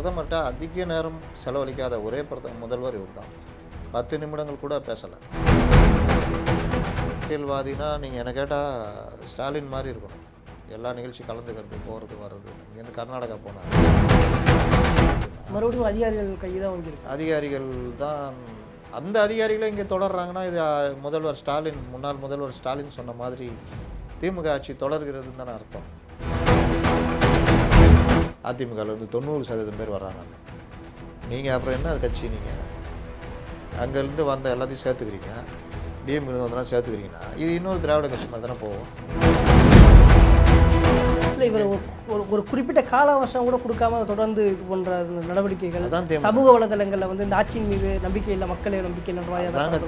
பிரதமர்கிட்ட அதிக நேரம் செலவழிக்காத ஒரே முதல்வர் இவர் தான். 10 நிமிடங்கள் கூட பேசலை. அரசியல்வாதினா நீங்கள் என்ன கேட்டால் ஸ்டாலின் மாதிரி இருக்கணும். எல்லா நிகழ்ச்சி கலந்துக்கிறது, போகிறது வர்றது. இங்கேருந்து கர்நாடகா போனார். மறுபடியும் அதிகாரிகள் கையை தான் வாங்கியிருக்கு. அதிகாரிகள் தான் அந்த அதிகாரிகளை இங்கே தொடர்றாங்கன்னா இது முதல்வர் ஸ்டாலின், முன்னாள் முதல்வர் ஸ்டாலின் சொன்ன மாதிரி திமுக ஆட்சி தொடர்கிறதுன்னு தானே அர்த்தம். அதிமுகவில் வந்து 90% பேர் வர்றாங்க. நீங்கள் அப்புறம் என்ன கட்சி? நீங்கள் அங்கேருந்து வந்த எல்லாத்தையும் சேர்த்துக்கிறீங்க, டிஎம்கே வந்தெல்லாம் சேர்த்துக்கிறீங்கன்னா இது இன்னொரு திராவிட கட்சி மாதிரி தானே போகும். இல்லை, இவர் ஒரு குறிப்பிட்ட கால அவகாசம் கூட கொடுக்காம தொடர்ந்து இது போன்ற நடவடிக்கைகள் சமூக வலைதளங்களில் வந்து இந்த ஆட்சியின் மீது நம்பிக்கை இல்லை, மக்களே நம்பிக்கை இல்லைன்றதாங்க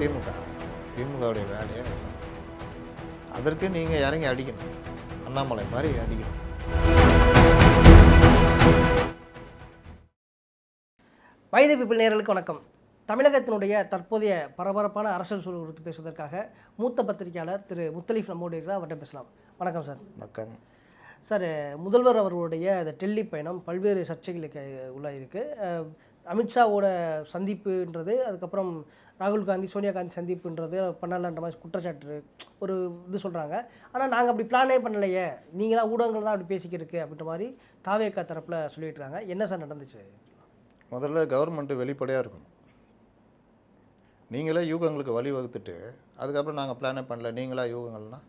திமுகவுடைய வேலையே. அதற்கு நீங்கள் இறங்கி அடிக்கணும், அண்ணாமலை மாதிரி அடிக்கணும். வைதை பீப்பிள் நேயர்களுக்கு வணக்கம். தமிழகத்தினுடைய தற்போதைய பரபரப்பான அரசியல் சூழல் குறித்து பேசுவதற்காக மூத்த பத்திரிகையாளர் திரு முத்தலீஃப் நம்மோடு இருக்கிறார். அவர்கிட்ட பேசலாம். வணக்கம் சார். வணக்கம் சார். முதல்வர் அவர்களுடைய அந்த டெல்லி பயணம் பல்வேறு சர்ச்சைகளுக்கு உள்ளாயிருக்கு. அமித்ஷாவோட சந்திப்புன்றது, அதுக்கப்புறம் ராகுல் காந்தி சோனியா காந்தி சந்திப்புன்றது பண்ணலன்ற மாதிரி குற்றச்சாட்டு ஒரு இது சொல்கிறாங்க. ஆனால் நாங்கள் அப்படி பிளானே பண்ணலையே, நீங்களாம் ஊடகங்கள் தான் அப்படி பேசிக்கிறதுக்கு அப்படின்ற மாதிரி தாவேகா தரப்பில் சொல்லிட்டு இருக்காங்க. என்ன சார் நடந்துச்சு? முதல்ல கவர்மெண்ட்டு வெளிப்படையாக இருக்கணும். நீங்களே யூகங்களுக்கு வழி வகுத்துட்டு அதுக்கப்புறம் நாங்கள் பிளானே பண்ணல, நீங்களா யூகங்கள்னால்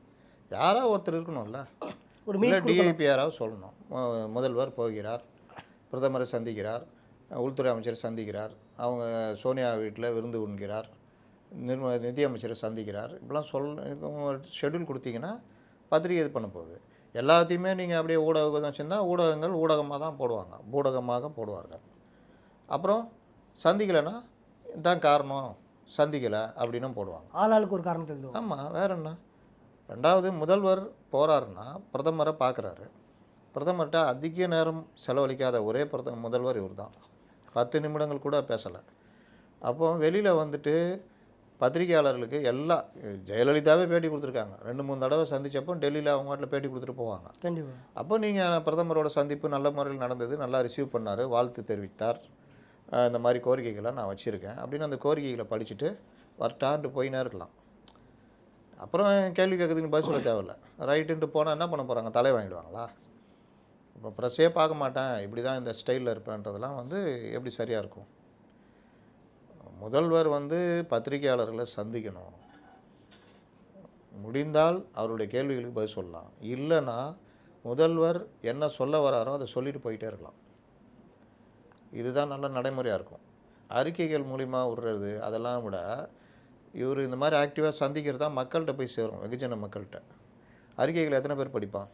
யாராவது ஒருத்தர் இருக்கணும்ல. ஒரு டிஐபி யாராவது சொல்லணும். முதல்வர் போகிறார், பிரதமரை சந்திக்கிறார், உள்துறை அமைச்சரை சந்திக்கிறார், அவங்க சோனியா வீட்டில் விருந்து உண்கிறார், நிதியமைச்சரை சந்திக்கிறார், இப்படிலாம் ஷெட்யூல் கொடுத்தீங்கன்னா பத்திரிகை இது பண்ண போகுது. எல்லாத்தையுமே நீங்கள் அப்படியே ஊடகம் வச்சுருந்தா ஊடகங்கள் ஊடகமாக தான் போடுவாங்க, ஊடகமாக போடுவார்கள். அப்புறம் சந்திக்கலைன்னா தான் காரணம், சந்திக்கலை அப்படின்னும் போடுவாங்க. ஆளாளுக்கு ஒரு காரணம் தெரியும். ஆமாம், வேறு என்ன. ரெண்டாவது, முதல்வர் போகிறாருன்னா பிரதமரை பார்க்குறாரு. பிரதமர்கிட்ட அதிக நேரம் செலவழிக்காத ஒரே முதல்வர் இவர் தான். 10 நிமிடங்கள் கூட பேசலை. அப்போ வெளியில் வந்துட்டு பத்திரிகையாளர்களுக்கு எல்லாம் ஜெயலலிதாவே பேட்டி கொடுத்துருக்காங்க. 2-3 தடவை சந்தித்தப்போ டெல்லியில் அவங்க வாட்டில் பேட்டி கொடுத்துட்டு போவாங்க. கண்டிப்பாக. அப்போ நீங்கள் பிரதமரோட சந்திப்பு நல்ல முறையில் நடந்தது, நல்லா ரிசீவ் பண்ணார், வாழ்த்து தெரிவித்தார், இந்த மாதிரி கோரிக்கைகளை நான் வச்சுருக்கேன் அப்படின்னு அந்த கோரிக்கைகளை படிச்சுட்டு வரட்டான்ட்டு போயினே இருக்கலாம். அப்புறம் கேள்வி கேட்குறதுக்கு பதில் சொல்ல தேவையில்லை. ரைட்டுன்ட்டு போனால் என்ன பண்ண போகிறாங்க? தலை வாங்கிடுவாங்களா? இப்போ ப்ரெஸ்ஸே பார்க்க மாட்டேன், இப்படி தான் இந்த ஸ்டைலில் இருப்பேன்றதெல்லாம் வந்து எப்படி சரியாக இருக்கும்? முதல்வர் வந்து பத்திரிகையாளர்களை சந்திக்கணும். முடிந்தால் அவருடைய கேள்விகளுக்கு பதில் சொல்லலாம். இல்லைன்னா முதல்வர் என்ன சொல்ல வராரோ அதை சொல்லிட்டு போயிட்டே இருக்கலாம். இதுதான் நல்ல நடைமுறையாக இருக்கும். அறிக்கைகள் மூலிமா விடுறது அதெல்லாம் விட இவர் இந்த மாதிரி ஆக்டிவாக சந்திக்கிறது தான் மக்கள்கிட்ட போய் சேரும், வெகுஜன மக்கள்கிட்ட. அறிக்கைகள் எத்தனை பேர் படிப்பான்?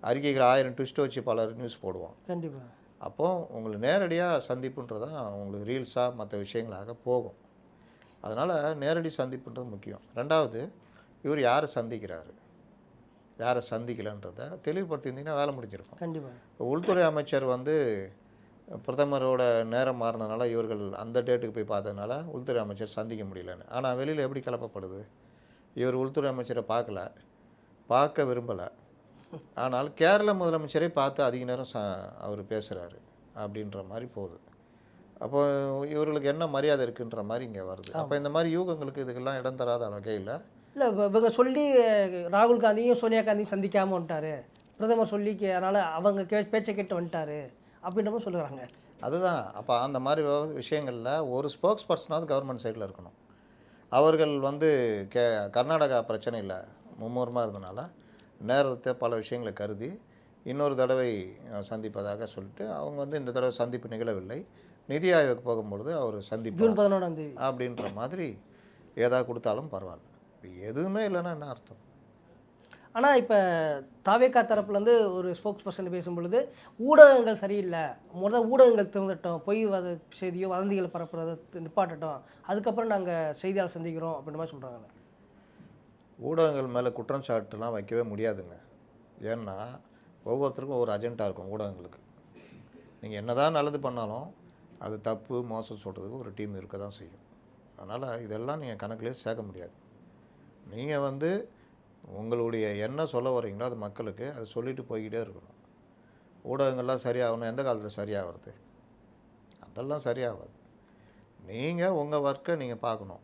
அறிக்கைகள் 1000 ட்விஸ்ட் வச்சு பலர் நியூஸ் போடுவான். கண்டிப்பாக. அப்போது உங்களுக்கு நேரடியாக சந்திப்புன்றதான் உங்களுக்கு ரீல்ஸாக மற்ற விஷயங்களாக போகும். அதனால் நேரடி சந்திப்புன்றது முக்கியம். ரெண்டாவது, இவர் யாரை சந்திக்கிறாரு, யாரை சந்திக்கலைன்றதை தெளிவுபடுத்தியிருந்தீங்கன்னா வேலை முடிஞ்சிருக்கும். கண்டிப்பாக. இப்போ உள்துறை அமைச்சர் வந்து பிரதமரோட நேரம் மாறினதுனால இவர்கள் அந்த டேட்டுக்கு போய் பார்த்ததுனால உள்துறை அமைச்சர் சந்திக்க முடியலன்னு. ஆனால் வெளியில் எப்படி கிளப்பப்படுது? இவர் உள்துறை அமைச்சரை பார்க்க விரும்பலை, ஆனால் கேரள முதலமைச்சரை பார்த்து அதிக நேரம் அவர் பேசுகிறாரு அப்படின்ற மாதிரி போகுது. அப்போ இவர்களுக்கு என்ன மரியாதை இருக்குன்ற மாதிரி இங்கே வருது. அப்போ இந்த மாதிரி யூகங்களுக்கு இதுக்கெல்லாம் இடம் தராத வகையில் இல்லை, இவங்க சொல்லி ராகுல் காந்தியும் சோனியா காந்தியும் சந்திக்காமல் வந்துட்டார், பிரதமர் சொல்லி அதனால் அவங்க பேச்சை கேட்டு வந்துட்டார் அப்படின்ற மாதிரி சொல்லுறாங்க. அதுதான். அப்போ அந்த மாதிரி விஷயங்களில் ஒரு ஸ்போக்ஸ் பர்சனாவது கவர்மெண்ட் சைடில் இருக்கணும். அவர்கள் வந்து கர்நாடகா பிரச்சனையில் மும்முரமாக இருந்தனால நேரத்தை பல விஷயங்களை கருதி இன்னொரு தடவை சந்திப்பதாக சொல்லிட்டு அவங்க வந்து இந்த தடவை சந்திப்பு நிகழவில்லை, நிதி ஆயோக் போகும்பொழுது அவர் சந்திப்பு ஜூன் 14 அப்படின்ற மாதிரி ஏதாவது கொடுத்தாலும் பரவாயில்ல. எதுவுமே இல்லைன்னா என்ன அர்த்தம்? ஆனால் இப்போ தாவேகா தரப்புலேருந்து ஒரு ஸ்போக்ஸ் பர்சன் பேசும்பொழுது ஊடகங்கள் சரியில்லை, ஊடகங்கள் திருந்தட்டும், பொய் செய்தியோ வதந்திகளை பரப்புறதை நிப்பாட்டட்டும், அதுக்கப்புறம் நாங்கள் செய்தியாளர் சந்திக்கிறோம் அப்படின்ற மாதிரி சொல்கிறாங்க. ஊடகங்கள் மேலே குற்றம் சாட்டுலாம் வைக்கவே முடியாதுங்க. ஏன்னா ஒவ்வொருத்தருக்கும் ஒரு அஜெண்டா இருக்கும் ஊடகங்களுக்கு. நீங்கள் என்ன தான் நல்லது பண்ணாலும் அது தப்பு மோசம் சொல்கிறதுக்கு ஒரு டீம் இருக்க தான் செய்யும். அதனால் இதெல்லாம் நீங்கள் கணக்கிலே சேர்க்க முடியாது. நீங்கள் வந்து உங்களுடைய என்ன சொல்ல வரீங்களோ அது மக்களுக்கு அதை சொல்லிட்டு போய்கிட்டே இருக்கணும். ஊடகங்கள்லாம் சரியாகணும். எந்த காலத்தில் சரியாக வருது? அதெல்லாம் சரியாகாது. நீங்கள் உங்கள் ஒர்க்கை நீங்கள் பார்க்கணும்.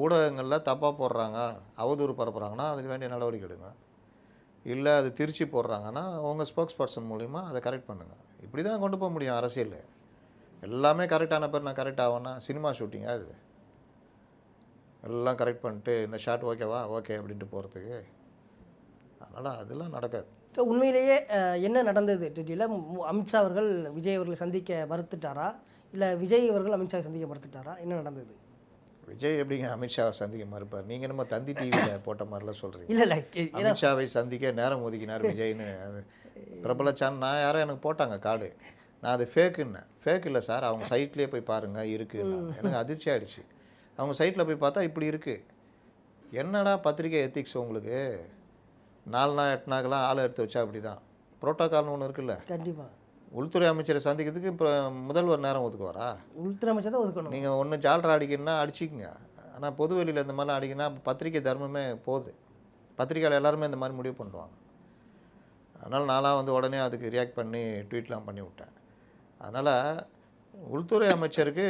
ஊடகங்களில் தப்பாக போடுறாங்க, அவதூறு பரப்புகிறாங்கன்னா அதுக்கு வேண்டிய நடவடிக்கை எடுங்க. இல்லை அது திருச்சி போடுறாங்கன்னா உங்கள் ஸ்போக்ஸ் பர்சன் மூலிமா அதை கரெக்ட் பண்ணுங்கள். இப்படி தான் கொண்டு போக முடியும் அரசியல். எல்லாமே கரெக்டான பேர் நான் கரெக்ட் ஆவேன்னா சினிமா ஷூட்டிங்காக இது. எல்லாம் கரெக்ட் பண்ணிட்டு இந்த ஷாட் ஓகேவா ஓகே அப்படின்ட்டு போகிறதுக்கு. அதனால் அதெல்லாம் நடக்காது. உண்மையிலேயே என்ன நடந்தது டீட்டெயில அமித்ஷா அவர்கள் விஜய் அவர்களை சந்திக்க மறுத்துட்டாரா, இல்லை விஜய் அவர்கள் அமித்ஷாவை சந்திக்க மறுத்துட்டாரா, என்ன நடந்தது? விஜய் எப்படிங்க அமித்ஷாவை சந்திக்க மறுப்பார்? நீங்கள் என்னமோ தந்தி டிவியில் போட்ட மாதிரிலாம் சொல்கிறீங்க. இல்லை அமித்ஷாவை சந்திக்க நேரம் ஒதுக்கினார் விஜய்னு. அது பிரபல சேனல். நான் யாரும் எனக்கு போட்டாங்க கார்டு, நான் அது ஃபேக்குன்னேன். ஃபேக் இல்லை சார், அவங்க சைட்லேயே போய் பாருங்கள் இருக்குன்னு. எனக்கு அதிர்ச்சி ஆகிடுச்சு. அவங்க சைட்டில் போய் பார்த்தா இப்படி இருக்குது. என்னடா பத்திரிக்கை எத்திக்ஸ் உங்களுக்கு? 4 நாள் 8 நாளுக்கெல்லாம் ஆளை எடுத்து வச்சா அப்படி தான். புரோட்டோக்கால்னு ஒன்று இருக்குல்ல. கண்டிப்பாக உள்துறை அமைச்சரை சந்திக்கிறதுக்கு இப்போ முதல்வர் நேரம் ஒதுக்குவாரா? உள்துறை அமைச்சர் தான் ஒதுக்கணும். நீங்கள் ஒன்று ஜால்ரா அடிக்கணும்னா அடிச்சிக்கங்க. ஆனால் பொது வெளியில் இந்த மாதிரிலாம் அடிக்கணும்னா பத்திரிக்கை தர்மமே போகுது. பத்திரிக்கையாளர் எல்லாருமே இந்த மாதிரி முடிவு பண்ணுவாங்க. அதனால் நான்லாம் வந்து உடனே அதுக்கு ரியாக்ட் பண்ணி ட்வீட்லாம் பண்ணி விட்டேன். அதனால் உள்துறை அமைச்சருக்கு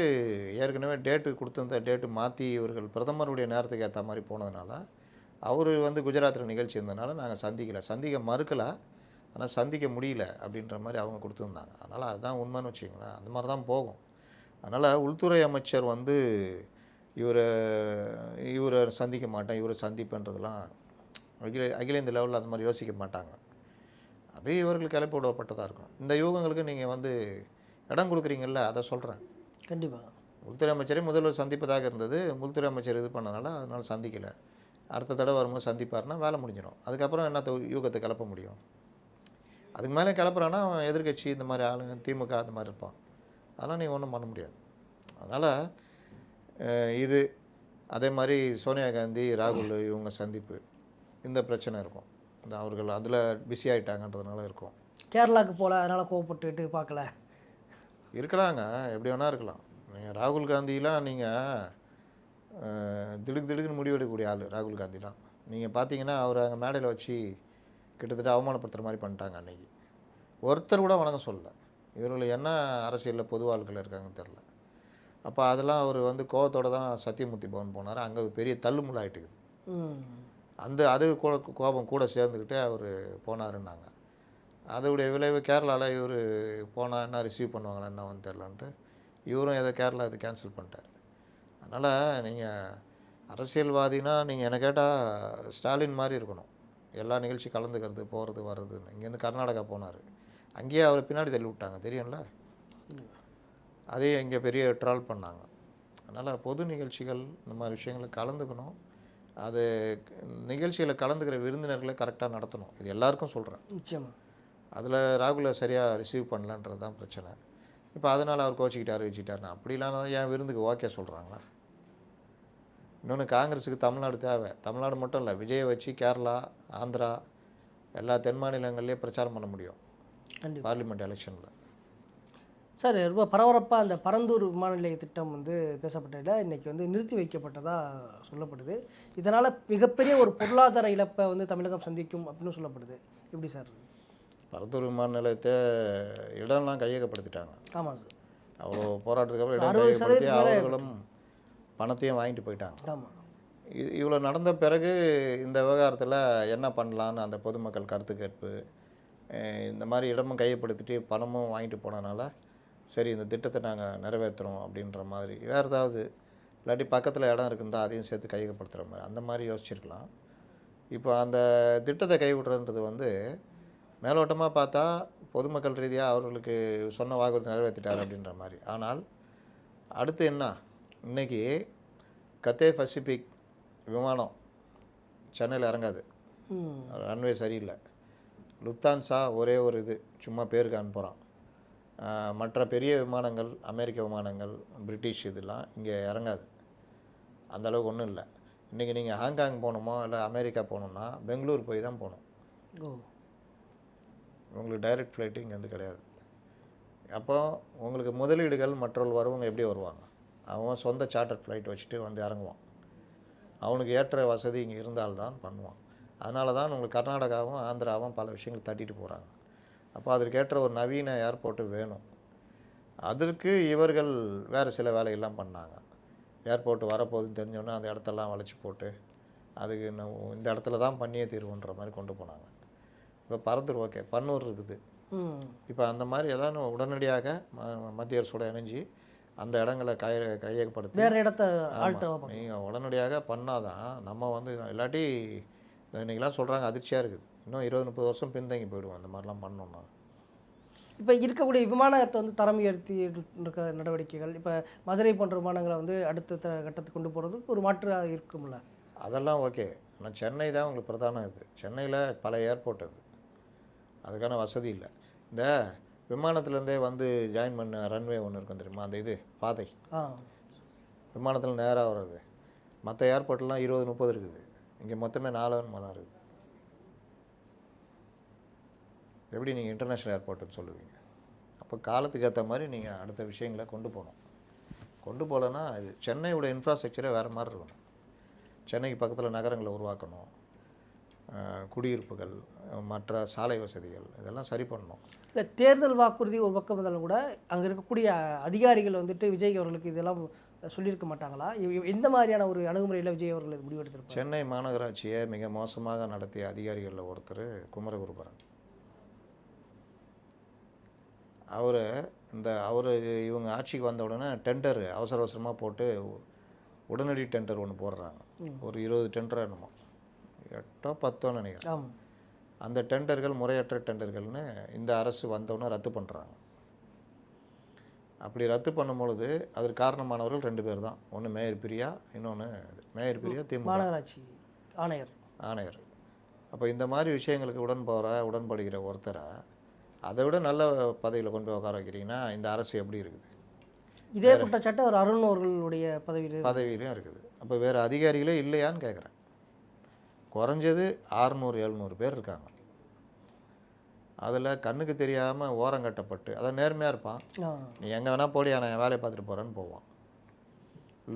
ஏற்கனவே டேட்டு கொடுத்துருந்த டேட்டு மாற்றி இவர்கள் பிரதமருடைய நேரத்துக்கு ஏற்ற மாதிரி போனதுனால, அவர் வந்து குஜராத்தில் நிகழ்ச்சி இருந்ததுனால நாங்கள் சந்திக்க மறுக்கலை, ஆனால் சந்திக்க முடியல அப்படின்ற மாதிரி அவங்க கொடுத்துருந்தாங்க. அதனால் அதுதான் உண்மைன்னு வச்சுங்களேன். அந்த மாதிரி தான் போகும். அதனால் உள்துறை அமைச்சர் வந்து இவரை சந்திக்க மாட்டேன், இவரை சந்திப்புன்றதெல்லாம் அகில இந்திய லெவலில் அந்த மாதிரி யோசிக்க மாட்டாங்க. அது இவர்களுக்கு கிளப்பி விடப்பட்டதாக இருக்கும். இந்த யூகங்களுக்கு நீங்கள் வந்து இடம் கொடுக்குறீங்கல்ல, அதை சொல்கிறேன். கண்டிப்பாக உள்துறை அமைச்சரே முதல்வர் சந்திப்பதாக இருந்தது. உள்துறை அமைச்சர் இது பண்ணனால அதனால் சந்திக்கலை. அடுத்த தடவை வரும்போது சந்திப்பார்னா வேலை முடிஞ்சிடும். அதுக்கப்புறம் என்ன யூகத்தை கிளப்ப முடியும்? அதுக்கு மேலே கிளப்புறான்னா அவன் எதிர்கட்சி இந்த மாதிரி ஆளுங்க திமுக அந்த மாதிரி இருப்பான். அதெல்லாம் நீங்கள் ஒன்றும் பண்ண முடியாது. அதனால் இது அதே மாதிரி சோனியா காந்தி ராகுல் இவங்க சந்திப்பு, இந்த பிரச்சனை இருக்கும். இந்த அவர்கள் அதில் பிஸி ஆகிட்டாங்கன்றதுனால இருக்கும். கேரளாவுக்கு போகல, அதனால் கோவப்பட்டுட்டு பார்க்கல இருக்கலாங்க, எப்படி வேணால் இருக்கலாம். நீங்கள் ராகுல் காந்திலாம் நீங்கள் திடுக்குன்னு முடிவெடுக்கக்கூடிய ஆள். ராகுல் காந்திலாம் நீங்கள் பார்த்தீங்கன்னா அவர் அங்கே மேடையில் வச்சு கிட்டத்தட்ட அவமானப்படுத்துகிற மாதிரி பண்ணிட்டாங்க. அன்றைக்கி ஒருத்தர் கூட வணக்கம் சொல்லலை. இவர்கள் என்ன அரசியலில் பொது வாழ்க்கையில் இருக்காங்கன்னு தெரில. அப்போ அதெல்லாம் அவர் வந்து கோவத்தோடு தான் சத்தியமூர்த்தி பவன் போனார். அங்கே பெரிய தள்ளுமுள்ள ஆகிட்டுக்குது. அது கோபம் கூட சேர்ந்துக்கிட்டே அவர் போனாருன்னாங்க. அதோடைய விளைவு கேரளாவில் இவர் போனால் என்ன ரிசீவ் பண்ணுவாங்களா என்ன வந்து தெரிலன்ட்டு இவரும் ஏதோ கேரளா இது கேன்சல் பண்ணிட்டார். அதனால் நீங்கள் அரசியல்வாதினா நீங்கள் என்ன கேட்டால் ஸ்டாலின் மாதிரி இருக்கணும். எல்லா நிகழ்ச்சி கலந்துக்கிறது போகிறது வர்றதுன்னு. இங்கேருந்து கர்நாடகா போனார், அங்கேயே அவரை பின்னாடி தள்ளி விட்டாங்க தெரியும்ல. அதே இங்கே பெரிய ட்ரால் பண்ணாங்க. அதனால் பொது நிகழ்ச்சிகள் இந்த மாதிரி விஷயங்களை கலந்துக்கணும். அது நிகழ்ச்சிகளை கலந்துக்கிற விருந்தினர்களை கரெக்டாக நடத்தணும். இது எல்லாருக்கும் சொல்கிறேன். நிச்சயமாக அதில் ராகுலை சரியாக ரிசீவ் பண்ணலன்றது தான் பிரச்சனை. இப்போ அதனால் அவர் கோச்சிக்கிட்டார் வச்சுக்கிட்டாருன்னா அப்படிலாம் என் விருந்துக்கு ஓகே சொல்கிறாங்களா? இன்னொன்று காங்கிரஸுக்கு தமிழ்நாடு தேவை. தமிழ்நாடு மட்டும் இல்லை, விஜயை வச்சு கேரளா, ஆந்திரா எல்லா தென் மாநிலங்கள்லேயும் பிரச்சாரம் பண்ண முடியும் பார்லிமெண்ட் எலெக்ஷனில். சார், ரொம்ப பரபரப்பாக அந்த பரந்தூர் விமான நிலைய திட்டம் வந்து பேசப்பட்டதில் இன்றைக்கி வந்து நிறுத்தி வைக்கப்பட்டதாக சொல்லப்படுது. இதனால் மிகப்பெரிய ஒரு பொருளாதார இழப்பை வந்து தமிழகம் சந்திக்கும் அப்படின்னு சொல்லப்படுது. எப்படி சார்? பரந்தூர் விமான நிலையத்தை இடம்லாம் கையகப்படுத்திட்டாங்க. ஆமாம் சார். அவ்வளோ போராட்டத்துக்கு அப்புறம் இடம் கையகப்படுத்தி அவர்களும் பணத்தையும் வாங்கிட்டு போயிட்டாங்க. ஆமாம். இவ்வளோ நடந்த பிறகு இந்த விவகாரத்தில் என்ன பண்ணலான்னு அந்த பொதுமக்கள் கருத்து கேட்பு, இந்த மாதிரி இடமும் கையப்படுத்திட்டு பணமும் வாங்கிட்டு போனதுனால சரி இந்த திட்டத்தை நாங்கள் நிறைவேற்றுறோம் அப்படின்ற மாதிரி, வேறு ஏதாவது இல்லாட்டி பக்கத்தில் இடம் இருக்குந்தா அதையும் சேர்த்து கையகப்படுத்துகிற மாதிரி அந்த மாதிரி யோசிச்சிருக்கலாம். இப்போ அந்த திட்டத்தை கைவிடுறன்றது வந்து மேலோட்டமாக பார்த்தா பொதுமக்கள் ரீதியாக அவர்களுக்கு சொன்ன வாக்குறுதி நிறைவேற்றிட்டார் அப்படின்ற மாதிரி. ஆனால் அடுத்து என்ன, இன்றைக்கி கத்தே பசிபிக் விமானம் சென்னையில் இறங்காது, ரன்வே சரியில்லை. லுப்தான்சா ஒரே ஒரு இது சும்மா பேருக்கு அனுப்புகிறான். மற்ற பெரிய விமானங்கள், அமெரிக்க விமானங்கள், பிரிட்டிஷ் இதெல்லாம் இங்கே இறங்காது. அந்தளவுக்கு ஒன்றும் இல்லை. இன்றைக்கி நீங்கள் ஹாங்காங் போகணுமோ இல்லை அமெரிக்கா போகணுன்னா பெங்களூர் போய் தான் போகணும். உங்களுக்கு டைரக்ட் ஃப்ளைட்டு இங்கேருந்து கிடையாது. அப்போ உங்களுக்கு முதலீடுகள் மற்றவர்கள் வரவங்க எப்படி வருவாங்க? அவன் சொந்த சார்ட்டர் ஃப்ளைட் வச்சுட்டு வந்து இறங்குவான். அவனுக்கு ஏற்ற வசதி இங்கே இருந்தால்தான் பண்ணுவான். அதனால தான் உங்களுக்கு கர்நாடகாவும் ஆந்திராவும் பல விஷயங்கள் தட்டிட்டு போகிறாங்க. அப்போ அதற்கேற்ற ஒரு நவீன ஏர்போர்ட்டு வேணும். அதற்கு இவர்கள் வேறு சில வேலையெல்லாம் பண்ணாங்க. ஏர்போர்ட் வரப்போகுதுன்னு தெரிஞ்சோன்னே அந்த இடத்தெல்லாம் வளைச்சி போட்டு அதுக்கு இந்த இடத்துல தான் பண்ணியே தீர்வுன்ற மாதிரி கொண்டு போனாங்க. இப்போ பரந்தூர் ஓகே, பன்னூர் இருக்குது. இப்போ அந்த மாதிரி ஏதாவது உடனடியாக மத்திய அரசோட இணைஞ்சி அந்த இடங்களை கையகப்படுத்தி வேறு இடத்த நீங்கள் உடனடியாக பண்ணாதான் நம்ம வந்து, இல்லாட்டி இன்றைக்கெலாம் சொல்கிறாங்க அதிர்ச்சியாக இருக்குது, இன்னும் 20-30 வருஷம் பின்தங்கி போயிடுவோம் அந்த மாதிரிலாம் பண்ணோன்னா. இப்போ இருக்கக்கூடிய விமானத்தை வந்து தரம் உயர்த்தி இருக்க நடவடிக்கைகள், இப்போ மதுரை போன்ற விமானங்களை வந்து அடுத்த கட்டத்துக்கு கொண்டு போகிறதுக்கு ஒரு மாற்றாக இருக்கும்ல? அதெல்லாம் ஓகே. ஆனால் சென்னை தான் உங்களுக்கு பிரதானம். இது சென்னையில் பல ஏர்போர்ட் அதுக்கான வசதி இல்லை. இந்த விமானத்துலேருந்தே வந்து ஜாயின் பண்ண ரன்வே ஒன்று இருக்கும் தெரியுமா, அந்த இது பாதை விமானத்தில் நேராக வர்றது. மற்ற ஏர்போர்ட்லாம் 20-30 இருக்குது, இங்கே மொத்தமே 4 தான் இருக்குது. எப்படி நீங்கள் இன்டர்நேஷ்னல் ஏர்போர்ட்டுன்னு சொல்லுவீங்க? அப்போ காலத்துக்கு ஏற்ற மாதிரி நீங்கள் அடுத்த விஷயங்களை கொண்டு போகணும். கொண்டு போகலன்னா இது சென்னையோட இன்ஃப்ராஸ்ட்ரக்சரே வேறு மாதிரி இருக்கணும். சென்னைக்கு பக்கத்தில் நகரங்களை உருவாக்கணும், குடியிருப்புகள், மற்ற சாலை வசதிகள் இதெல்லாம் சரி பண்ணணும். இல்லை, தேர்தல் வாக்குறுதி ஒரு பக்கம் இருந்தாலும் கூட அங்கே இருக்கக்கூடிய அதிகாரிகள் வந்துட்டு விஜய் அவர்களுக்கு இதெல்லாம் சொல்லியிருக்க மாட்டாங்களா? எந்த மாதிரியான ஒரு அணுகுமுறையில் விஜய் அவர்கள் முடிவெடுத்திருப்பார்? சென்னை மாநகராட்சியை மிக மோசமாக நடத்திய அதிகாரிகளில் ஒருத்தர் குமரகுருபரன். அவர் இவங்க ஆட்சிக்கு வந்த உடனே டெண்டர் அவசர அவசரமாக போட்டு உடனடி டெண்டர் ஒன்று போடுறாங்க. ஒரு 20 டெண்டர் என்னமோ 8-10 நினைக்கிறேன். அந்த டெண்டர்கள் முறையற்ற டெண்டர்கள்னு இந்த அரசு வந்தோடனே ரத்து பண்ணுறாங்க. அப்படி ரத்து பண்ணும்பொழுது அதற்கு காரணமானவர்கள் 2 பேர் தான். ஒன்று மேயர் பிரியா, இன்னொன்று மேயர் பிரியா திமுக மாநகராட்சி ஆணையர். அப்போ இந்த மாதிரி விஷயங்களுக்கு உடன்படுகிற ஒருத்தரை அதை விட நல்ல பதவியில் கொண்டு போய் உட்கார வைக்கிறீங்கன்னா இந்த அரசு எப்படி இருக்குது? இதே குற்றச்சாட்டு ஒரு அருண் அவர்களுடைய பதவியிலையும் இருக்குது. அப்போ வேறு அதிகாரிகளே இல்லையான்னு கேட்குறேன். குறைஞ்சது 600-700 பேர் இருக்காங்க. அதில் கண்ணுக்கு தெரியாமல் ஓரங்கட்டப்பட்டு, அதை நேர்மையாக இருப்பான், நீ எங்கே வேணால் போடி, நான் வேலையை பார்த்துட்டு போகிறேன்னு போவான்.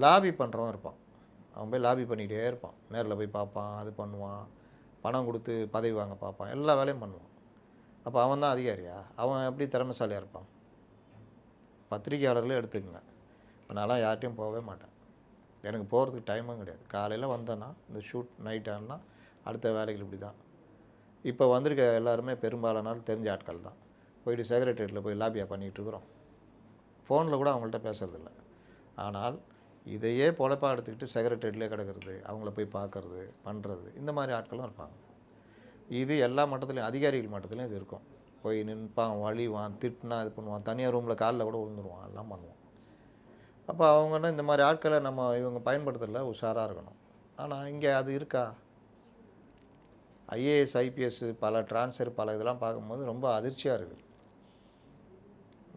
லாபி பண்ணுறவன் இருப்பான், அவன் போய் லாபி பண்ணிக்கிட்டே இருப்பான், நேரில் போய் பார்ப்பான், அது பண்ணுவான், பணம் கொடுத்து பதவி வாங்க பார்ப்பான், எல்லா வேலையும் பண்ணுவான். அப்போ அவன் தான் அதிகாரியா? அவன் எப்படி திறமைசாலியாக இருப்பான்? பத்திரிகையாளர்களே எடுத்துக்கங்க. நான்லாம் யார்கிட்டையும் போகவே மாட்டேன், எனக்கு போகிறதுக்கு டைமும் கிடையாது. காலையில் வந்தேன்னா இந்த ஷூட், நைட் ஆனால் அடுத்த வேலைகள் இப்படி தான். இப்போ வந்திருக்க எல்லாருமே பெரும்பாலானால் தெரிஞ்ச ஆட்கள் தான். போயிட்டு செக்ரட்டரியேட்டில் போய் லாபியாக பண்ணிகிட்ருக்குறோம், ஃபோனில் கூட அவங்கள்ட்ட பேசுறதில்ல. ஆனால் இதையே பொழப்பாக எடுத்துக்கிட்டு செக்ரட்டரியேட்லேயே கிடக்கிறது, அவங்கள போய் பார்க்குறது, பண்ணுறது, இந்த மாதிரி ஆட்களும் இருப்பாங்க. இது எல்லா மட்டத்துலையும், அதிகாரிகள் மட்டத்துலையும் இது இருக்கும். போய் நிற்பான், வழிவான், திட்டினா இது பண்ணுவான், தனியார் ரூமில் காலில் கூட விழுந்துருவான், எல்லாம் பண்ணுவான். அப்போ அவங்கன்னா இந்த மாதிரி ஆட்களை இவங்க பயன்படுத்தல, உஷாராக இருக்கணும். ஆனால் இங்கே அது இருக்கா? ஐஏஎஸ் ஐபிஎஸ் பல ட்ரான்ஸ்ஃபர் பல இதெல்லாம் பார்க்கும்போது ரொம்ப அதிர்ச்சியாக இருக்குது.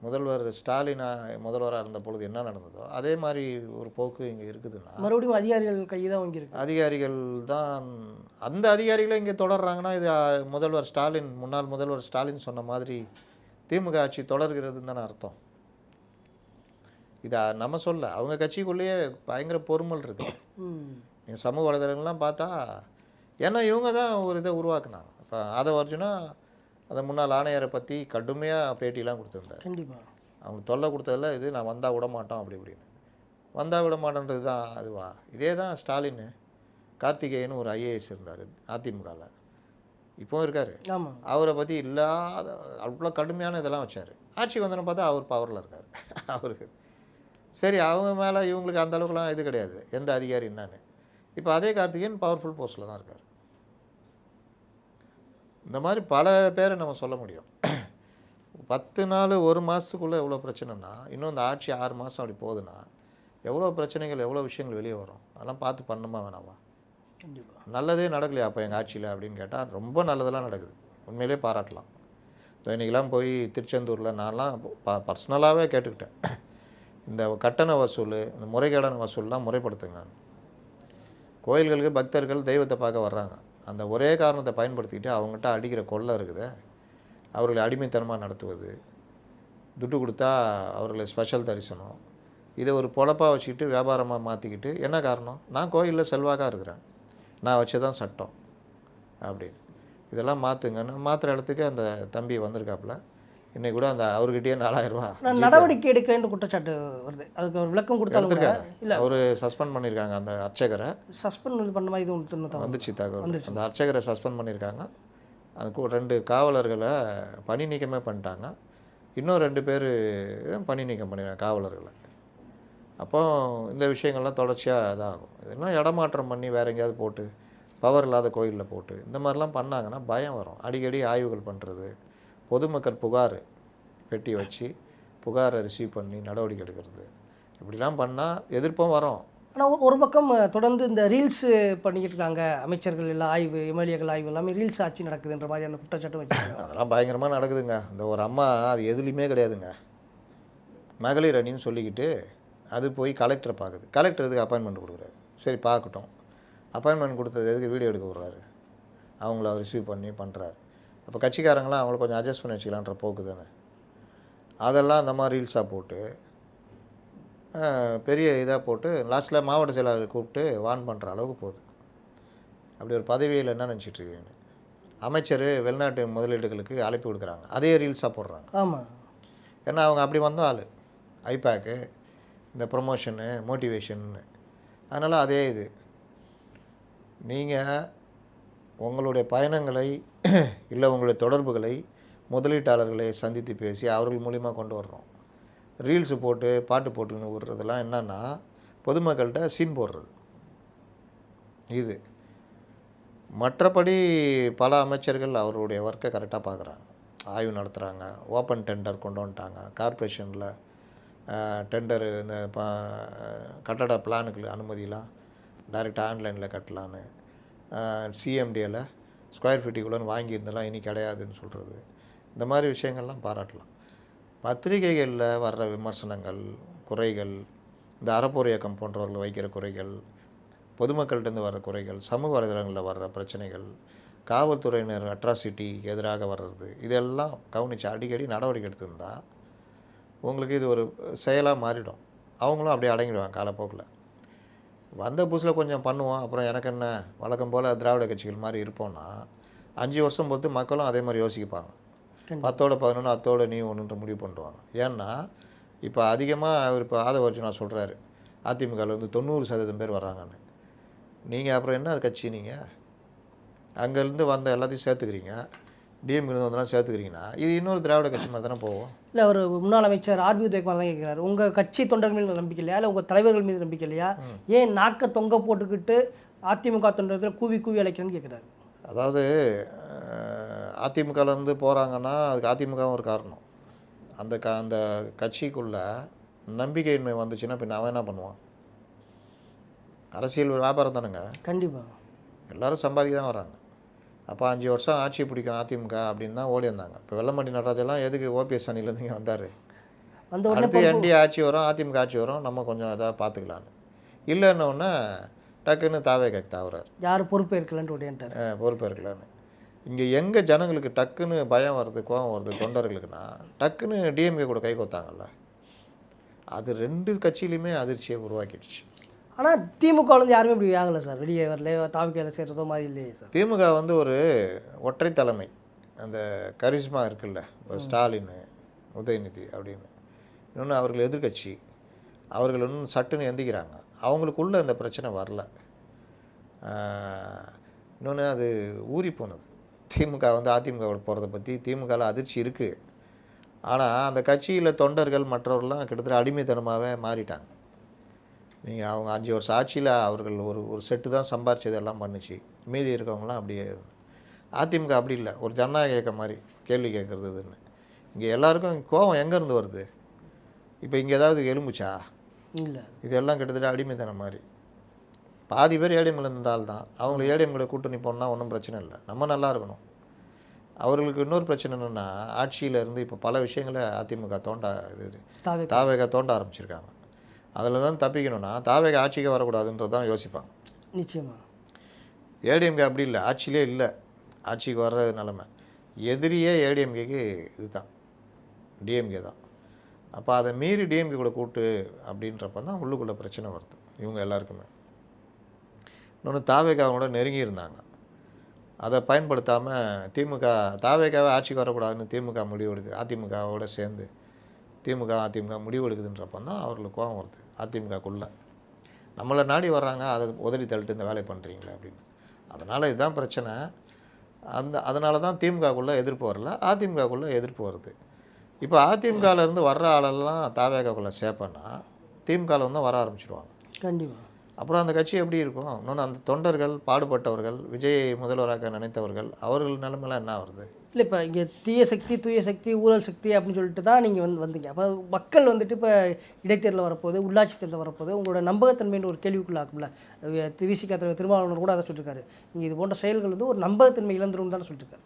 முதல்வர் ஸ்டாலின் முதல்வராக இருந்த பொழுது என்ன நடந்ததோ அதே மாதிரி ஒரு போக்கு இங்கே இருக்குதுன்னா மறுபடியும் அதிகாரிகள் கை தான் வாங்கியிருக்கு. அதிகாரிகள் தான் அந்த அதிகாரிகளை இங்கே தொடர்றாங்கன்னா இது முன்னாள் முதல்வர் ஸ்டாலின் சொன்ன மாதிரி திமுக ஆட்சி தொடர்கிறதுன்னு தானே அர்த்தம். இதை நம்ம சொல்ல, அவங்க கட்சிக்குள்ளேயே பயங்கர பொறுமல் இருக்குது. நீங்கள் சமூக வலைதளங்கள்லாம் பார்த்தா, ஏன்னா இவங்க தான் ஒரு இதை உருவாக்குனாங்க. இப்போ ஆதவ அர்ஜுனா அதை முன்னாள் ஆணையரை பற்றி கடுமையாக பேட்டிலாம் கொடுத்துருந்தார். கண்டிப்பாக அவங்க தொல்லை கொடுத்ததில்ல, இது நான் வந்தால் விட மாட்டோம் அப்படி இப்படின்னு. வந்தால் விட மாட்டேன்றது தான் அதுவா? இதே தான் ஸ்டாலின், கார்த்திகேயன் ஒரு ஐஏஎஸ் இருந்தார் அதிமுகவில், இப்போவும் இருக்கார். அவரை பற்றி இல்லாத அவ்வளோ கடுமையான இதெல்லாம் வச்சார். ஆட்சி வந்தோன்னு பார்த்தா அவர் பவரில் இருக்கார். அவருக்கு சரி, அவங்க மேலே இவங்களுக்கு அந்த அளவுக்குலாம் இது கிடையாது, எந்த அதிகாரி என்னான்னு. இப்போ அதே கார்த்திகேயன் பவர்ஃபுல் போஸ்ட்டில் தான் இருக்கார். இந்த மாதிரி பல பேரை நம்ம சொல்ல முடியும். 10 நாள் 1 மாதத்துக்குள்ளே எவ்வளோ பிரச்சனைனா, இன்னும் இந்த ஆட்சி 6 மாதம் அப்படி போகுதுன்னா எவ்வளோ பிரச்சனைகள், எவ்வளோ விஷயங்கள் வெளியே வரும். அதெல்லாம் பார்த்து பண்ணணுமா வேணாமா? கண்டிப்பாக. நல்லதே நடக்கலையா அப்போ எங்கள் ஆட்சியில் அப்படின்னு கேட்டால் ரொம்ப நல்லதெல்லாம் நடக்குது, உண்மையிலே பாராட்டலாம். இன்றைக்கெலாம் போய் திருச்செந்தூரில் நான்லாம் பர்சனலாகவே கேட்டுக்கிட்டேன், இந்த கட்டண வசூல், இந்த முறைகேடான வசூல்லாம் முறைப்படுத்துங்க. கோயில்களுக்கு பக்தர்கள் தெய்வத்தை பார்க்க வர்றாங்க, அந்த ஒரே காரணத்தை பயன்படுத்திக்கிட்டு அவங்ககிட்ட அடிக்கிற கொள்ளை இருக்குது, அவர்களை அடிமைத்தனமாக நடத்துவது, துட்டு கொடுத்தா அவர்களை ஸ்பெஷல் தரிசனம், இதை ஒரு பொழப்பாக வச்சுக்கிட்டு வியாபாரமாக மாற்றிக்கிட்டு, என்ன காரணம்? நான் கோயிலில் செல்வாக்காக இருக்கிறேன், நான் வச்சு தான் சட்டம் அப்படின்னு. இதெல்லாம் மாற்றுங்க. மாற்றுற இடத்துக்கு அந்த தம்பி வந்திருக்காப்புல. இன்னைக்கு கூட அந்த அவர்கிட்டயே 4000 ரூபா நடவடிக்கை எடுக்கன்னு குற்றச்சாட்டு வருது. அதுக்கு ஒரு விளக்கம் கொடுத்தாலும் கூட இல்லை அவர் சஸ்பெண்ட் பண்ணியிருக்காங்க. அந்த அர்ச்சகரை சஸ்பெண்ட் பண்ண மாதிரி இதுவும் வந்துச்சு தகவல். அந்த அர்ச்சகரை சஸ்பெண்ட் பண்ணியிருக்காங்க. அதுக்கு 2 காவலர்களை பணி நீக்கமே பண்ணிட்டாங்க. இன்னும் 2 பேர் பணி நீக்கம் பண்ணிடுறாங்க காவலர்களை. அப்போ இந்த விஷயங்கள்லாம் தொடர்ச்சியாக இதாகும். இதெல்லாம் இடமாற்றம் பண்ணி வேறு எங்கேயாவது போட்டு பவர் இல்லாத கோயிலில் போட்டு இந்த மாதிரிலாம் பண்ணாங்கன்னா பயம் வரும். அடிக்கடி ஆய்வுகள் பண்ணுறது, பொதுமக்கள் புகார் பெட்டி வச்சு புகாரை ரிசீவ் பண்ணி நடவடிக்கை எடுக்கிறது, இப்படிலாம் பண்ணால் எதிர்ப்பும் வரும். ஆனால் ஒரு பக்கம் தொடர்ந்து இந்த ரீல்ஸ் பண்ணிக்கிட்டு இருக்காங்க அமைச்சர்கள் எல்லாம் ஆய்வு, எம்எல்ஏக்கள் ஆய்வு எல்லாமே ரீல்ஸ் ஆட்சி நடக்குதுன்ற மாதிரியான குற்றச்சாட்டும் வச்சுருக்காங்க. அதெல்லாம் பயங்கரமாக நடக்குதுங்க. இந்த ஒரு அம்மா அது எதுலேயுமே கிடையாதுங்க. மகளிர் அணின்னு சொல்லிக்கிட்டு அது போய் கலெக்டரை பார்க்குது. கலெக்டர் எதுக்கு அப்பாயின்மெண்ட் கொடுக்குறாரு? சரி பார்க்கட்டும். அப்பாயின்மெண்ட் கொடுத்தது எதுக்கு வீடியோ எடுக்க விட்றாரு? அவங்கள ரிசீவ் பண்ணி பண்ணுறாரு. அப்போ கட்சிக்காரங்களாம் அவங்கள கொஞ்சம் அட்ஜஸ்ட் பண்ணி வச்சுக்கலான்ற போக்கு தானே. அதெல்லாம் அந்த மாதிரி ரீல்ஸாக போட்டு பெரிய இதாக போட்டு லாஸ்ட்டில் மாவட்ட செயலாளர் கூப்பிட்டு வான் பண்ணுற அளவுக்கு போகுது. அப்படி ஒரு பதவியில் என்ன நினச்சிட்டு இருக்கீங்க? அமைச்சர் வெளிநாட்டு முதலீடுகளுக்கு அழைப்பு கொடுக்குறாங்க, அதே ரீல்ஸாக போடுறாங்க. ஆமாம், ஏன்னா அவங்க அப்படி வந்த ஆள். ஐபேக்கு, இந்த ப்ரொமோஷனு, மோட்டிவேஷன்னு, அதனால் அதே இது. நீங்கள் உங்களுடைய பயணங்களை இல்லை உங்களுடைய தொடர்புகளை முதலீட்டாளர்களை சந்தித்து பேசி அவர்கள் மூலிமா கொண்டு வரணும். ரீல்ஸு போட்டு பாட்டு போட்டுன்னு விடுறதெல்லாம் என்னன்னா பொதுமக்கள்கிட்ட சீன் போடுறது இது. மற்றபடி பல அமைச்சர்கள் அவருடைய ஒர்க்கை கரெக்டாக பார்க்குறாங்க, ஆய்வு நடத்துகிறாங்க. ஓப்பன் டெண்டர் கொண்டு வந்துட்டாங்க. கார்ப்பரேஷனில் டெண்டரு இந்த கட்டட பிளானுக்கு அனுமதியெலாம் டைரெக்டாக ஆன்லைனில் கட்டலான்னு, சிஎம்டியில் ஸ்கொயர் ஃபீட்டுக்குள்ளே வாங்கியிருந்தெல்லாம் இனி கிடையாதுன்னு சொல்கிறது, இந்த மாதிரி விஷயங்கள்லாம் பாராட்டலாம். பத்திரிகைகளில் வர்ற விமர்சனங்கள், குறைகள், இந்த அறப்போர் இயக்கம் போன்றவர்கள் வைக்கிற குறைகள், பொதுமக்கள்கிட்டருந்து வர்ற குறைகள், சமூக வலைதளங்களில் வர்ற பிரச்சனைகள், காவல்துறையினர் அட்ராசிட்டி எதிராக வர்றது, இதெல்லாம் கவனித்து அடிக்கடி நடவடிக்கை எடுத்திருந்தால் உங்களுக்கு இது ஒரு செயலாக மாறிடும். அவங்களும் அப்படியே அடங்கிடுவாங்க காலப்போக்கில். வந்த புதுசில் கொஞ்சம் பண்ணுவோம், அப்புறம் எனக்கு என்ன வழக்கம் போல் திராவிட கட்சிகள் மாதிரி இருப்போம்னா 5 வருஷம் பொறுத்து மக்களும் அதே மாதிரி யோசிப்பாங்க. 10ஓட 11 அத்தோட நீ ஒன்றுன்ற முடிவு பண்ணுவாங்க. ஏன்னா இப்போ அதிகமாக இப்போ ஆதவர்ஜுனா சொல்கிறாரு அதிமுகவில் வந்து 90% பேர் வர்றாங்கன்னு. நீங்கள் அப்புறம் என்ன கட்சி? நீங்கள் அங்கேருந்து வந்த எல்லாத்தையும் சேர்த்துக்கிறீங்க, டிஎம்கேலேருந்து வந்தெல்லாம் சேர்த்துக்கிறீங்கன்னா இது இன்னொரு திராவிட கட்சி மாதிரி தானே போகும். இல்லை ஒரு முன்னாள் அமைச்சர் ஆர்பி உதயகுமார் தான் கேட்குறாரு, உங்கள் கட்சி தொண்டர்கள் மீது நம்பிக்கை இல்லையா, இல்லை உங்கள் தலைவர்கள் மீது நம்பிக்கை இல்லையா, ஏன் நாக்க தொங்க போட்டுக்கிட்டு அதிமுக தொண்டர்கள் கூவி கூவி அழைக்கிறேன்னு கேட்குறாரு. அதாவது அதிமுகலேருந்து போகிறாங்கன்னா அதுக்கு அதிமுகவும் ஒரு காரணம். அந்த கட்சிக்குள்ளே நம்பிக்கையின்மை வந்துச்சுன்னா பின்ன அவன் என்ன பண்ணுவான்? அரசியல் வியாபாரம் தானுங்க. கண்டிப்பாக எல்லோரும் சம்பாதிக்க தான் வராங்க. அப்போ 5 வருஷம் ஆட்சி பிடிக்கும் அதிமுக அப்படின்னு தான் ஓடி வந்தாங்க. இப்போ வெள்ளமண்டி நடராஜெல்லாம் எதுக்கு ஓபிஎஸ் அணிலேருந்து இங்கே வந்தார்? அடுத்து என்டி ஆட்சி வரும், அதிமுக ஆட்சி வரும், நம்ம கொஞ்சம் இதாக பார்த்துக்கலான்னு. இல்லைன்னொன்னே டக்குன்னு தாவேக்கு தாவுறாரு. யார் பொறுப்பேற்கலன்ட்டு ஓடியான்ட்டார். பொறுப்பேற்கலான்னு. இங்கே எங்கே ஜனங்களுக்கு டக்குன்னு பயம் வருது, கோபம் வருது தொண்டர்களுக்குன்னா டக்குன்னு டிஎம்கே கூட கை கோத்தாங்கல்ல. அது 2 கட்சியிலையுமே அதிர்ச்சியை உருவாக்கிடுச்சு. ஆனால் திமுகலேருந்து யாருமே இப்படி ஆகலை சார், வெளியே வரல, தாவிக்கையில் சேர்றதோ மாதிரி இல்லையே சார். திமுக வந்து ஒரு ஒற்றை தலைமை, அந்த கரிஸ்மா இருக்குல்ல, ஸ்டாலின், உதயநிதி அப்படின்னு. இன்னொன்று அவர்கள் எதிர்கட்சி, அவர்கள் இன்னும் சட்டுன்னு எந்திக்கிறாங்க. அவங்களுக்குள்ளே இந்த பிரச்சனை வரல. இன்னொன்று அது ஊறி போனது. திமுக வந்து அதிமுகவோட போகிறத பற்றி திமுகவில் அதிர்ச்சி இருக்குது. ஆனால் அந்த கட்சியில் தொண்டர்கள் மற்றவர்கள்லாம் கிட்டத்தட்ட அடிமைத்தனமாகவே மாறிட்டாங்க. நீங்கள் அவங்க 5 வருஷம் ஆட்சியில் அவர்கள் ஒரு செட்டு தான் சம்பாரிச்சதெல்லாம் பண்ணுச்சு, மீதி இருக்கவங்களாம் அப்படியே. அதிமுக அப்படி இல்லை, ஒரு ஜனநாயக இயக்கம் மாதிரி கேள்வி கேட்குறது இதுன்னு. இங்கே எல்லாருக்கும் கோபம் எங்கேருந்து வருது? இப்போ இங்கே ஏதாவது எலும்புச்சா? இல்லை, இதெல்லாம் கிட்டத்தட்ட அடிமைத்தனம் மாதிரி. பாதி பேர் ஏடிஎம்ல இருந்தால் தான் அவங்கள ஏடிஎம்களை கூட்டணி போனால் ஒன்றும் பிரச்சனை இல்லை, நம்ம நல்லா இருக்கணும். அவர்களுக்கு இன்னொரு பிரச்சனை என்னென்னா ஆட்சியில் இருந்து இப்போ பல விஷயங்களை அதிமுக தாவேக தோண்ட ஆரம்பிச்சிருக்காங்க. அதில் தான் தப்பிக்கணும்னா தாவேக ஆட்சிக்கு வரக்கூடாதுன்றது தான் யோசிப்பாங்க. நிச்சயமாக ஏடிஎம்கே அப்படி இல்லை, ஆட்சியிலே இல்லை, ஆட்சிக்கு வர்ற நிலமை. எதிரியே ஏடிஎம்கேக்கு இதுதான், டிஎம்கே தான். அப்போ அதை மீறி டிஎம்கே கூட கூட்டு அப்படின்றப்ப தான் உள்ளுக்குள்ளே பிரச்சனை வருது இவங்க எல்லாருக்குமே. இன்னொன்று தாவேக அவங்களோட நெருங்கி இருந்தாங்க. அதை பயன்படுத்தாமல் திமுக தாவேக்காவே ஆட்சிக்கு வரக்கூடாதுன்னு திமுக முடிவு எடுக்குது. அதிமுகவோட சேர்ந்து அதிமுக முடிவு எடுக்குதுன்றப்போ தான் அவர்களுக்கு கோபம் வருது. அதிமுகக்குள்ளே நம்மளை நாடி வர்றாங்க, அதை உதறி தள்ளிட்டு இந்த வேலையை பண்ணுறீங்களே அப்படின்னு. அதனால் இதுதான் பிரச்சனை. அதனால தான் திமுகக்குள்ளே எதிர்ப்பு வரல, அதிமுகக்குள்ளே எதிர்ப்பு வருது. இப்போ அதிமுகலேருந்து வர்ற ஆளெல்லாம் தாவேக்காக்குள்ளே சேர்ப்பேன்னா திமுகவில் வந்து வர ஆரம்பிச்சிடுவாங்க. கண்டிப்பாக. அப்புறம் அந்த கட்சி எப்படி இருக்கும்? இன்னொன்று அந்த தொண்டர்கள், பாடுபட்டவர்கள், விஜய் முதல்வராக நினைத்தவர்கள், அவர்கள் நிலைமைலாம் என்ன வருது? இல்லை இப்போ இங்கே தீய சக்தி, தூய சக்தி, ஊழல் சக்தி அப்படின்னு சொல்லிட்டு தான் நீங்கள் வந்தீங்க. அப்போ மக்கள் வந்துட்டு இப்போ இடைத்தேர்தல் வரப்போகுது, உள்ளாட்சி தேர்தல் வரப்போகுது, உங்களோட நம்பகத்தன்மைன்னு ஒரு கேள்விக்குள்ளாக்கும்ல. விசிக தலைவர் திருமாவளவன் கூட அதை சொல்லியிருக்காரு. நீங்கள் இது போன்ற செயல்கள் வந்து ஒரு நம்பகத்தன்மை இழந்துரும் தானே சொல்லியிருக்காரு.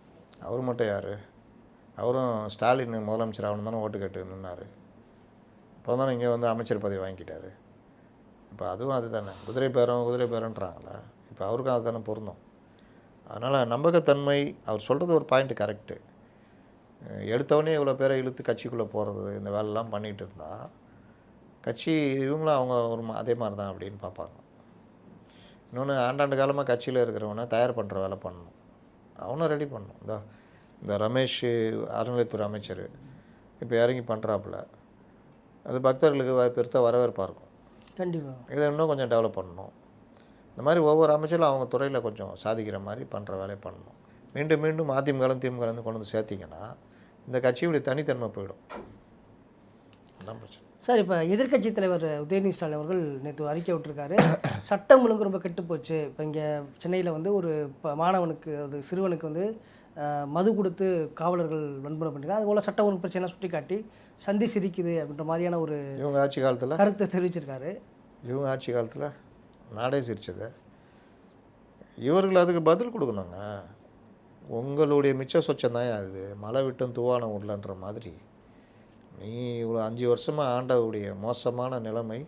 அவர் மட்டும் யார்? அவரும் ஸ்டாலின் முதலமைச்சர் ஆகணும் தானே ஓட்டு கேட்டு நின்னார். இப்போ தானே இங்கே வந்து அமைச்சர் பதவி வாங்கிக்கிட்டாரு. இப்போ அதுவும் அது தானே, குதிரை பேரன்றாங்களா? இப்போ அவருக்கும் அது தானே பொருந்தும். அதனால் நம்பகத்தன்மை, அவர் சொல்கிறது ஒரு பாயிண்ட்டு கரெக்டு. எடுத்தவொடனே இவ்வளோ பேரை இழுத்து கட்சிக்குள்ளே போகிறது, இந்த வேலைலாம் பண்ணிகிட்டு இருந்தால் கட்சி இவங்களும் அவங்க ஒரு அதே மாதிரி தான் அப்படின்னு பார்ப்பாங்க. இன்னொன்று, ஆண்டாண்டு காலமாக கட்சியில் இருக்கிறவனை தயார் பண்ணுற வேலை பண்ணணும், அவனும் ரெடி பண்ணணும். இந்த ரமேஷ் அறநிலையத்துறை அமைச்சர் இப்போ இறங்கி பண்ணுறாப்புல, அது பக்தர்களுக்கு பெருத்த வரவேற்பாக இருக்கும். கண்டிப்பாக இதை இன்னும் கொஞ்சம் டெவலப் பண்ணணும். இந்த மாதிரி ஒவ்வொரு அமைச்சரும் அவங்க துறையில் கொஞ்சம் சாதிக்கிற மாதிரி பண்ணுற வேலையை பண்ணணும். மீண்டும் மீண்டும் அதிமுகலேருந்து திமுகலேருந்து கொண்டு வந்து சேர்த்திங்கன்னா இந்த கட்சியுடைய தனித்தன்மை போயிடும். அதான் பிரச்சனை. சார், இப்போ எதிர்க்கட்சி தலைவர் உதயநிதி ஸ்டாலின் அவர்கள் நேற்று அறிக்கை விட்டுருக்காரு. சட்டம் ஒழுங்கு ரொம்ப கெட்டு போச்சு. இப்போ இங்கே சென்னையில் வந்து ஒரு மாணவனுக்கு, அது சிறுவனுக்கு வந்து மது கொடுத்து காவலர்கள் வன்முறை பண்ணிருக்காங்க. அதுபோல் சட்ட ஒழுங்கு பிரச்சனை சுட்டி காட்டி சந்தி சிரிக்குது அப்படின்ற மாதிரியான ஒரு இவங்க ஆட்சி காலத்தில் கருத்தை தெரிவிச்சிருக்காரு. இவங்க ஆட்சி காலத்தில் நாடே சிரிச்சது. இவர்கள் அதுக்கு பதில் கொடுக்கணுங்க. உங்களுடைய மிச்ச சொச்சம் தான் அது, மழை விட்டும் தூவான உடலன்ற மாதிரி. நீ இவ்வளோ 5 வருஷமாக ஆண்டவுடைய மோசமான நிலைமை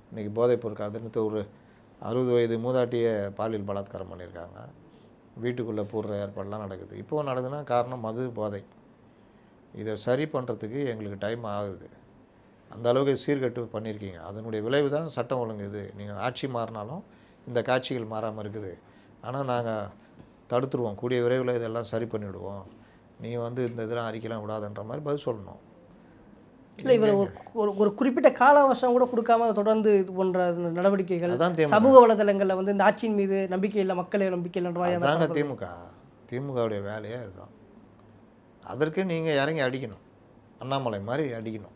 இன்றைக்கி போதைப் பொருட்கள். அதுன்னு ஒரு 60 வயது மூதாட்டியை பாலியல் பலாத்காரம் பண்ணியிருக்காங்க. வீட்டுக்குள்ளே போடுற ஏற்பாடெலாம் நடக்குது. இப்போது நடக்குதுன்னா காரணம் மது, போதை. இதை சரி பண்ணுறதுக்கு எங்களுக்கு டைம் ஆகுது. அந்த அளவுக்கு சீர்கட்டு பண்ணியிருக்கீங்க. அதனுடைய விளைவு தான் சட்டம் ஒழுங்கு. இது நீங்கள் ஆட்சி மாறினாலும் இந்த காட்சிகள் மாறாமல் இருக்குது. ஆனால் நாங்கள் தடுத்துருவோம், கூடிய விரைவில் இதெல்லாம் சரி பண்ணிவிடுவோம், நீ வந்து இந்த இதெல்லாம் அறிக்கைலாம் விடாதுன்ற மாதிரி பதில் சொல்லணும். இல்லை, இவர் ஒரு குறிப்பிட்ட கால அவகாசம் கூட கொடுக்காம தொடர்ந்து இது போன்ற நடவடிக்கைகள், சமூக வலைதளங்களில் வந்து இந்த ஆட்சியின் மீது நம்பிக்கை இல்லை, மக்களே நம்பிக்கை இல்லைன்ற தாங்க திமுகவுடைய வேலையே அதுதான். அதற்கு நீங்கள் இறங்கி அடிக்கணும், அண்ணாமலை மாதிரி அடிக்கணும்.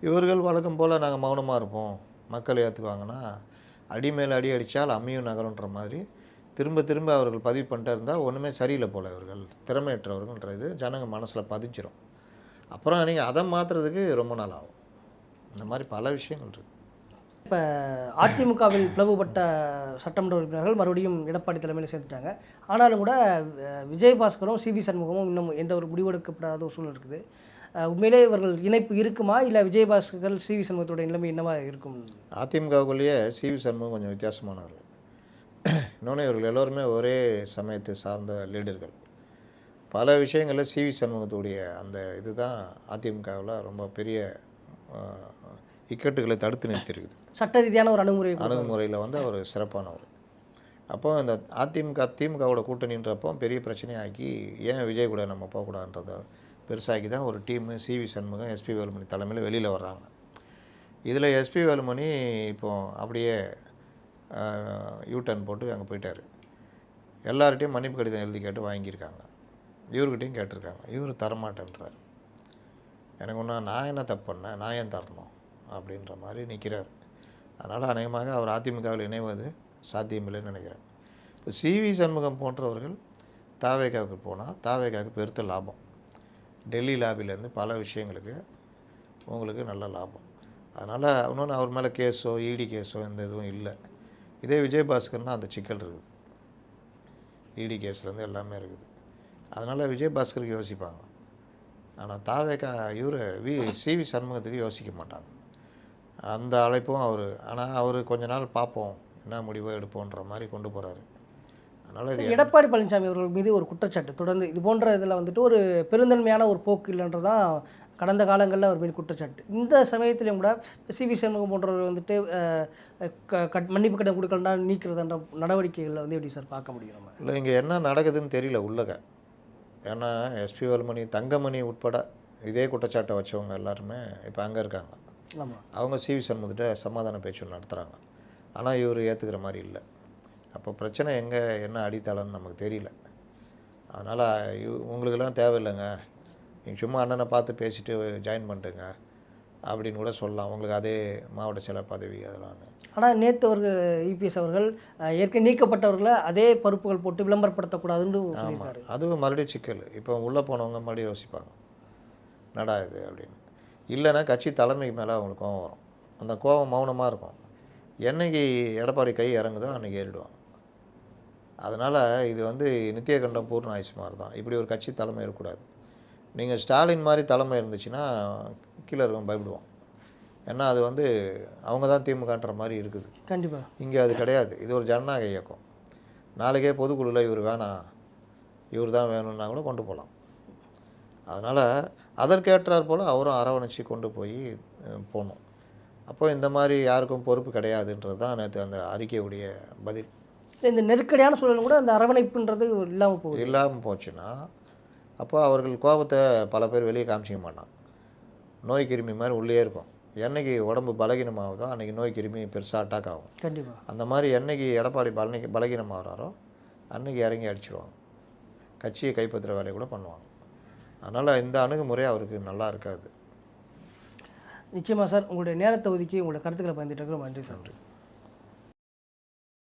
இவர்கள் வழக்கம் போல் நாங்கள் மௌனமாக இருப்போம், மக்கள் ஏற்றுக்குவாங்கன்னா அடி மேலே அடி அடித்தால் அம்மியும் நகரன்ற மாதிரி திரும்ப திரும்ப அவர்கள் பதிவு பண்ணிட்டே இருந்தால் ஒன்றுமே சரியில்லை போல், இவர்கள் திறமையற்றவர்கள்ன்றது ஜனங்க மனசில் பதிஞ்சிடும். அப்புறம் நீங்கள் அதை மாற்றுறதுக்கு ரொம்ப நாள் ஆகும். இந்த மாதிரி பல விஷயங்கள் இருக்குது. இப்போ அதிமுகவில் பிளவுபட்ட சட்டமன்ற உறுப்பினர்கள் மறுபடியும் எடப்பாடி தலைமையில் சேர்த்துட்டாங்க. ஆனாலும் கூட விஜயபாஸ்கரும் சிவி சண்முகமும் இன்னும் எந்த ஒரு முடிவெடுக்கப்படாத ஒரு சூழல் இருக்குது. உண்மையிலே இவர்கள் இணைப்பு இருக்குமா, இல்லை விஜயபாஸ்கர் சிவி சண்முகத்தோட நிலைமை என்னவா இருக்கும்? அதிமுகவுக்குள்ளேயே சிவி சண்முகம் கொஞ்சம் வித்தியாசமானவர். இன்னொன்று, இவர்கள் எல்லோருமே ஒரே சமயத்தை சார்ந்த லீடர்கள். பல விஷயங்களில் சிவி சண்முகத்துடைய அந்த இதுதான் அதிமுகவில் ரொம்ப பெரிய இக்கட்டுகளை தடுத்து நிறுத்தியிருக்குது. சட்ட ரீதியான ஒரு அணுகுமுறையில் வந்து அவர் சிறப்பானவர். அப்போ இந்த திமுகவோட கூட்டணின்றப்போ பெரிய பிரச்சனையாக்கி ஏன் விஜய் கூட நம்ம போகக்கூடாதுன்றதை பெருசாக்கி தான் ஒரு team CV Shanmugam, SP Velumani தலைமையில் வெளியில் வர்றாங்க. இதில் எஸ்பி வேலுமணி இப்போது அப்படியே யூட்டர்ன் போட்டு அங்கே போயிட்டார். எல்லார்கிட்டையும் மன்னிப்பு கடிதம் எழுதி கேட்டு வாங்கியிருக்காங்க. இவர்கிட்டையும் கேட்டிருக்காங்க. இவர் தரமாட்டேன்றார். எனக்கு ஒன்றா நான் என்ன தப்பு பண்ணேன், நான் ஏன் தரணும் அப்படின்ற மாதிரி நிற்கிறார். அதனால் அநேகமாக அவர் அதிமுகவில் இணைவது சாத்தியமில்லைன்னு நினைக்கிறேன். இப்போ சிவி சண்முகம் போன்றவர்கள் தாவேகாவுக்கு போனால் தாவேகாவுக்கு பெருத்த லாபம். டெல்லி லாபிலேருந்து பல விஷயங்களுக்கு உங்களுக்கு நல்ல லாபம். அதனால் இன்னொன்று, அவர் மேலே கேஸோ இடி கேஸோ எந்த இதுவும் இல்லை. இதே விஜயபாஸ்கர்னால் அந்த சிக்கல் இருக்குது, இடி கேஸ்லேருந்து எல்லாமே இருக்குது. அதனால் விஜயபாஸ்கருக்கு யோசிப்பாங்க. ஆனால் தாவேகா சிவி சண்முகத்துக்கு யோசிக்க மாட்டாங்க. அந்த அழைப்பும் அவர், ஆனால் அவர் கொஞ்ச நாள் பார்ப்போம் என்ன முடிவோ எடுப்போன்ற மாதிரி கொண்டு போகிறாரு. அதனால் இது எடப்பாடி பழனிசாமி அவர்கள் மீது ஒரு குற்றச்சாட்டு தொடர்ந்து இது போன்ற இதில் வந்துட்டு ஒரு பெருந்தன்மையான ஒரு போக்கு இல்லைன்றதான் கடந்த காலங்களில் அவர் மீது குற்றச்சாட்டு. இந்த சமயத்திலையும் கூட சிவி சண்முகம் போன்றவர் வந்துட்டு மன்னிப்பு கடன் கொடுக்கலன்னா நீக்கிறதுன்ற நடவடிக்கைகளை வந்து எப்படி சார் பார்க்க முடியும் நம்ம? இல்லை, இங்கே என்ன நடக்குதுன்னு தெரியல உள்ளக. ஏன்னா எஸ்பி வேலுமணி, தங்கமணி உட்பட இதே குற்றச்சாட்டை வச்சவங்க எல்லாருமே இப்போ அங்கே இருக்காங்க. ஆமாம். அவங்க சிவி சண்முகத்தை சமாதான பேச்சு நடத்துகிறாங்க. ஆனால் இவர் ஏற்றுக்கிற மாதிரி இல்லை. அப்போ பிரச்சனை எங்கே என்ன அடித்தளம்னு நமக்கு தெரியல. அதனால் உங்களுக்கெல்லாம் தேவையில்லைங்க, நீங்கள் சும்மா அண்ணனை பார்த்து பேசிட்டு ஜாயின் பண்ணிட்டுங்க அப்படின்னு கூட சொல்லலாம். உங்களுக்கு அதே மாவட்ட செயலர் பதவி அதெல்லாம். ஆனால் நேற்று அவர்கள் இபிஎஸ் அவர்கள் ஏற்கனவே நீக்கப்பட்டவர்களை அதே பொறுப்புகள் போட்டு விளம்பரப்படுத்தக்கூடாதுன்னு சொல்லியிருக்காரு. அதுவும் மறுபடியும் சிக்கல். இப்போ உள்ளே போனவங்க மறுபடியும் யோசிப்பாங்க, நடா இது அப்படின்னு. இல்லைன்னா கட்சி தலைமைக்கு மேலே அவங்களுக்கு கோவம் வரும். அந்த கோவம் மௌனமாக இருக்கும். என்னைக்கு எடப்பாடி கை இறங்குதோ அன்றைக்கி ஏறிடுவாங்க. அதனால் இது வந்து நித்தியகண்டம் பூர்ண ஆயுசு மாதிரி தான். இப்படி ஒரு கட்சி தலைமை இருக்கக்கூடாது. நீங்கள் ஸ்டாலின் மாதிரி தலைமை இருந்துச்சுன்னா கீழே இருக்கவங்க பயப்படுவோம். ஏன்னா அது வந்து அவங்க தான் திமுகன்ற மாதிரி இருக்குது. கண்டிப்பாக. இங்கே அது கிடையாது. இது ஒரு ஜனநாயக இயக்கம். நாளைக்கே பொதுக்குழுவில் இவர் வேணாம், இவர் தான் வேணும்னா கூட கொண்டு போகலாம். அதனால் அதற்கேற்றார் போல் அவரும் அரவணைச்சி கொண்டு போய் போகணும். அப்போ இந்த மாதிரி யாருக்கும் பொறுப்பு கிடையாதுன்றது தான் நேற்று அந்த அறிக்கையுடைய பதில். இந்த நெருக்கடியான சூழலும் கூட அந்த அரவணைப்புன்றது இல்லாமல் போச்சுன்னா அப்போ அவர்கள் கோபத்தை பல பேர் வெளியே காமிச்சிக்க மாட்டாங்க. நோய் கிருமி மாதிரி உள்ளே இருக்கும். என்னைக்கு உடம்பு பலகீனமாகுதோ அன்றைக்கி நோய் கிருமி பெருசாக அட்டாக் ஆகும். கண்டிப்பாக. அந்த மாதிரி என்னைக்கு எடப்பாடி பலகீனமாகறாரோ அன்றைக்கி இறங்கி அடிச்சிடுவாங்க. கட்சியை கைப்பற்றுற வேலையை கூட பண்ணுவாங்க. அதனால் இந்த அணுகுமுறை அவருக்கு நல்லா இருக்காது. நிச்சயமாக சார். உங்களுடைய நேரத்தை ஒதுக்கி உங்களுடைய கருத்துக்களை பயந்துட்டு நன்றி சார்.